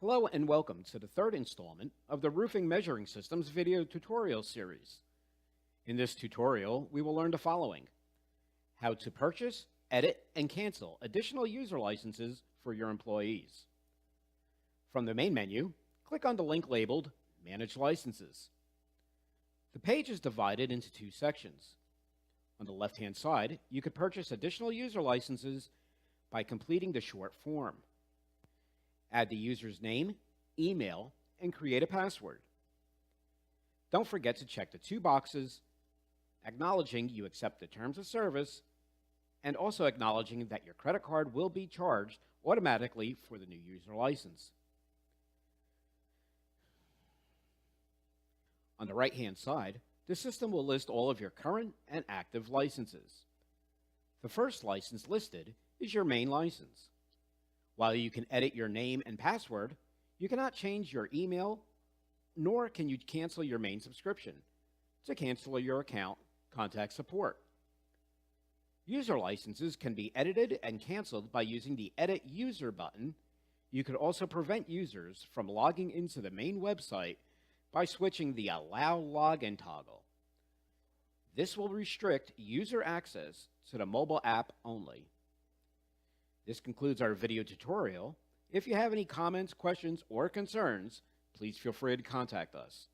Hello and welcome to the third installment of the Roofing Measuring Systems video tutorial series. In this tutorial, we will learn the following: how to purchase, edit, and cancel additional user licenses for your employees. From the main menu, click on the link labeled Manage Licenses. The page is divided into two sections. On the left-hand side, you could purchase additional user licenses by completing the short form. Add the user's name, email, and create a password. Don't forget to check the two boxes acknowledging you accept the terms of service and also acknowledging that your credit card will be charged automatically for the new user license. On the right-hand side, the system will list all of your current and active licenses. The first license listed is your main license. While you can edit your name and password, you cannot change your email, nor can you cancel your main subscription. To cancel your account, contact support. User licenses can be edited and canceled by using the Edit User button. You could also prevent users from logging into the main website by switching the Allow Login toggle. This will restrict user access to the mobile app only. This concludes our video tutorial. If you have any comments, questions, or concerns, please feel free to contact us.